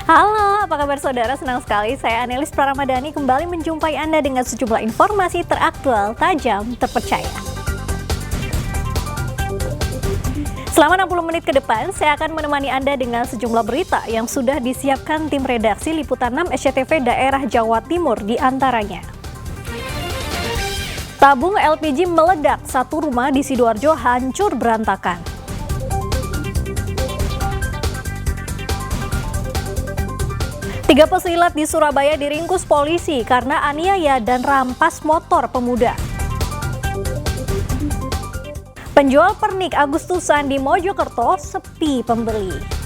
Halo, apa kabar saudara? Senang sekali saya Anelis Praramadani kembali menjumpai Anda dengan sejumlah informasi teraktual, tajam, terpercaya. Selama 60 menit ke depan, saya akan menemani Anda dengan sejumlah berita yang sudah disiapkan tim redaksi Liputan 6 SCTV daerah Jawa Timur di antaranya. Tabung LPG meledak, satu rumah di Sidoarjo hancur berantakan. Tiga pesilat di Surabaya diringkus polisi karena aniaya dan rampas motor pemuda. Penjual pernik Agustusan di Mojokerto sepi pembeli.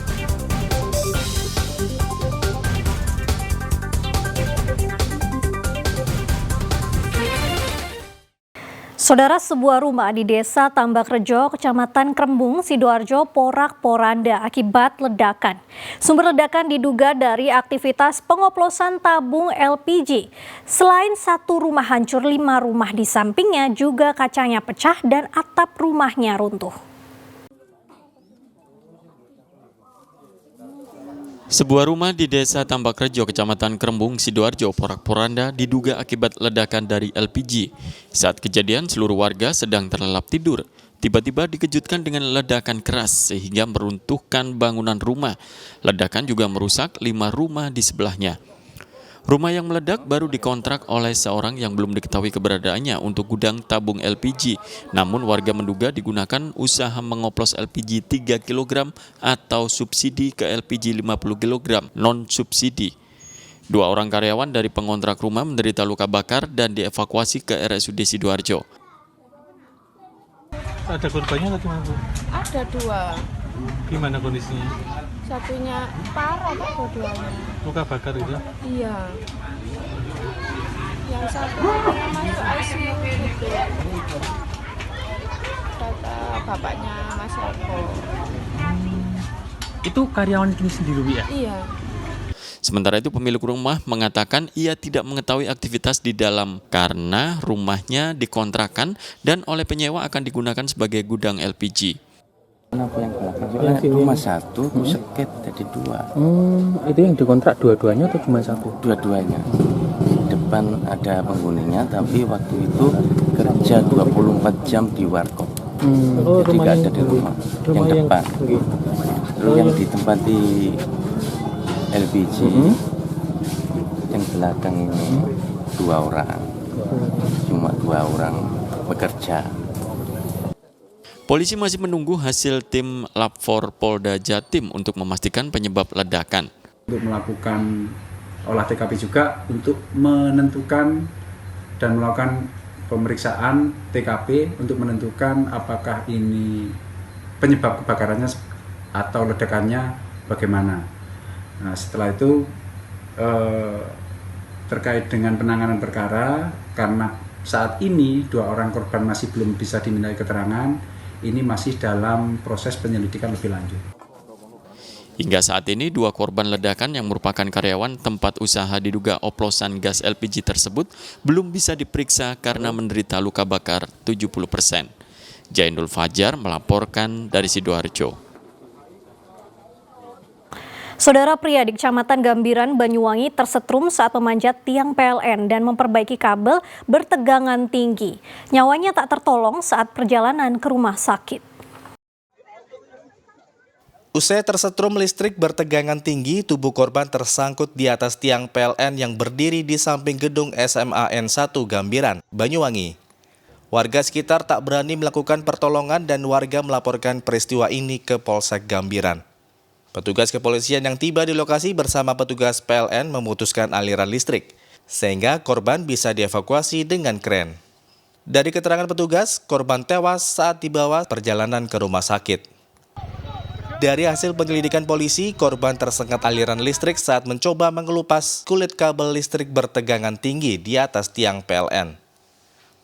Saudara, sebuah rumah di Desa Tambakrejo, Kecamatan Krembung, Sidoarjo, porak-poranda akibat ledakan. Sumber ledakan diduga dari aktivitas pengoplosan tabung LPG. Selain satu rumah hancur, 5 rumah di sampingnya juga kacanya pecah dan atap rumahnya runtuh. Sebuah rumah di Desa Tambakrejo, Kecamatan Krembung, Sidoarjo, porak-poranda diduga akibat ledakan dari LPG. Saat kejadian, seluruh warga sedang terlelap tidur. Tiba-tiba dikejutkan dengan ledakan keras sehingga meruntuhkan bangunan rumah. Ledakan juga merusak 5 rumah di sebelahnya. Rumah yang meledak baru dikontrak oleh seorang yang belum diketahui keberadaannya untuk gudang tabung LPG. Namun warga menduga digunakan usaha mengoplos LPG 3 kg atau subsidi ke LPG 50 kg non-subsidi. 2 orang karyawan dari pengontrak rumah menderita luka bakar dan dievakuasi ke RSUD Sidoarjo. Ada korbannya atau gimana, Bu? Ada 2. Gimana kondisinya? Satunya parah Pak, dua-duanya. Luka bakar itu? Iya. Yang satu masuk ICU gitu. Kata bapaknya Mas Eko. Itu karyawan ini sendiri, Bu, ya? Iya. Sementara itu pemilik rumah mengatakan ia tidak mengetahui aktivitas di dalam karena rumahnya dikontrakan dan oleh penyewa akan digunakan sebagai gudang LPG. Kenapa yang belakang? Soalnya rumah satu, seket jadi 2. Itu yang dikontrak dua-duanya atau cuma satu? Dua-duanya. Depan ada penghuninya, tapi waktu itu kerja 24 jam di warkop. Jadi nggak ada di rumah. Yang depan. Lalu yang ditempati LPG, yang belakang ini 2 orang. Cuma 2 orang bekerja. Polisi masih menunggu hasil tim Lab 4 Polda Jatim untuk memastikan penyebab ledakan. Untuk melakukan olah TKP juga untuk menentukan dan melakukan pemeriksaan TKP untuk menentukan apakah ini penyebab kebakarannya atau ledakannya bagaimana. Nah, setelah itu terkait dengan penanganan perkara, karena saat ini 2 orang korban masih belum bisa dimintai keterangan, ini masih dalam proses penyelidikan lebih lanjut. Hingga saat ini 2 korban ledakan yang merupakan karyawan tempat usaha diduga oplosan gas LPG tersebut belum bisa diperiksa karena menderita luka bakar 70%. Jainul Fajar melaporkan dari Sidoarjo. Saudara, pria di Kecamatan Gambiran, Banyuwangi tersetrum saat memanjat tiang PLN dan memperbaiki kabel bertegangan tinggi. Nyawanya tak tertolong saat perjalanan ke rumah sakit. Usai tersetrum listrik bertegangan tinggi, tubuh korban tersangkut di atas tiang PLN yang berdiri di samping gedung SMA N1 Gambiran, Banyuwangi. Warga sekitar tak berani melakukan pertolongan dan warga melaporkan peristiwa ini ke Polsek Gambiran. Petugas kepolisian yang tiba di lokasi bersama petugas PLN memutuskan aliran listrik, sehingga korban bisa dievakuasi dengan kren. Dari keterangan petugas, korban tewas saat dibawa perjalanan ke rumah sakit. Dari hasil penyelidikan polisi, korban tersengat aliran listrik saat mencoba mengelupas kulit kabel listrik bertegangan tinggi di atas tiang PLN.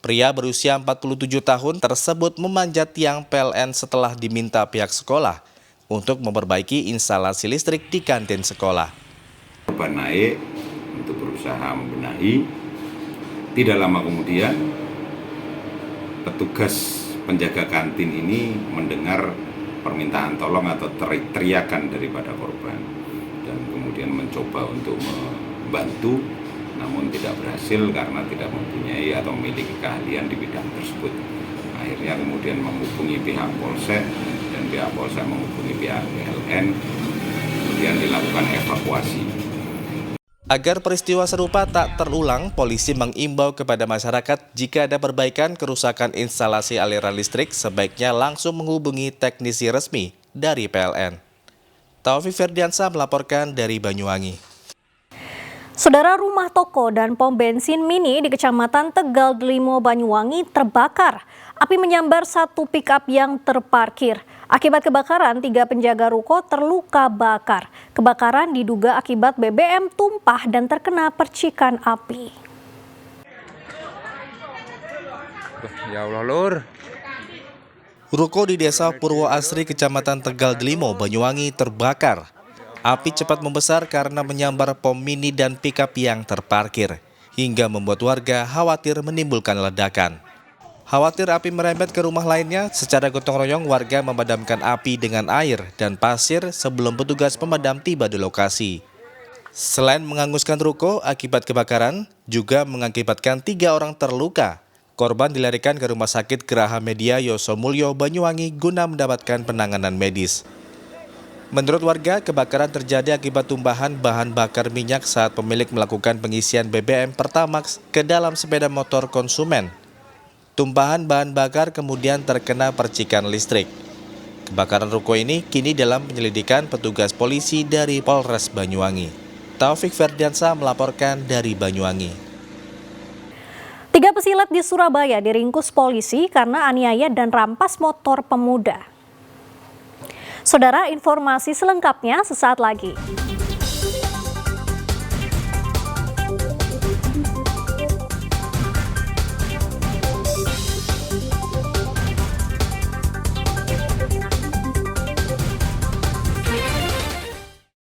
Pria berusia 47 tahun tersebut memanjat tiang PLN setelah diminta pihak sekolah untuk memperbaiki instalasi listrik di kantin sekolah. Korban naik untuk berusaha membenahi. Tidak lama kemudian, petugas penjaga kantin ini mendengar permintaan tolong atau teriakan daripada korban. Dan kemudian kemudian mencoba untuk membantu, namun tidak berhasil karena tidak mempunyai atau memiliki keahlian di bidang tersebut. Akhirnya kemudian menghubungi pihak Polsek dan pihak Polsek menghubungi pihak PLN, kemudian dilakukan evakuasi. Agar peristiwa serupa tak terulang, polisi mengimbau kepada masyarakat jika ada perbaikan kerusakan instalasi aliran listrik sebaiknya langsung menghubungi teknisi resmi dari PLN. Taufik Ferdiansyah melaporkan dari Banyuwangi. Saudara, rumah toko dan pom bensin mini di Kecamatan Tegal Delimo, Banyuwangi terbakar. Api menyambar satu pickup yang terparkir. Akibat kebakaran, 3 penjaga ruko terluka bakar. Kebakaran diduga akibat BBM tumpah dan terkena percikan api. Ya Allah, Lur. Ruko di Desa Purwo Asri, Kecamatan Tegal Delimo, Banyuwangi terbakar. Api cepat membesar karena menyambar pom mini dan pickup yang terparkir, hingga membuat warga khawatir menimbulkan ledakan. Khawatir api merembet ke rumah lainnya, secara gotong royong warga memadamkan api dengan air dan pasir sebelum petugas pemadam tiba di lokasi. Selain menghanguskan ruko akibat kebakaran, juga mengakibatkan 3 orang terluka. Korban dilarikan ke Rumah Sakit Geraha Media Yosomulyo, Banyuwangi guna mendapatkan penanganan medis. Menurut warga, kebakaran terjadi akibat tumbahan bahan bakar minyak saat pemilik melakukan pengisian BBM Pertamax ke dalam sepeda motor konsumen. Tumpahan bahan bakar kemudian terkena percikan listrik. Kebakaran ruko ini kini dalam penyelidikan petugas polisi dari Polres Banyuwangi. Taufik Ferdiansyah melaporkan dari Banyuwangi. 3 pesilat di Surabaya diringkus polisi karena aniaya dan rampas motor pemuda. Saudara, informasi selengkapnya sesaat lagi.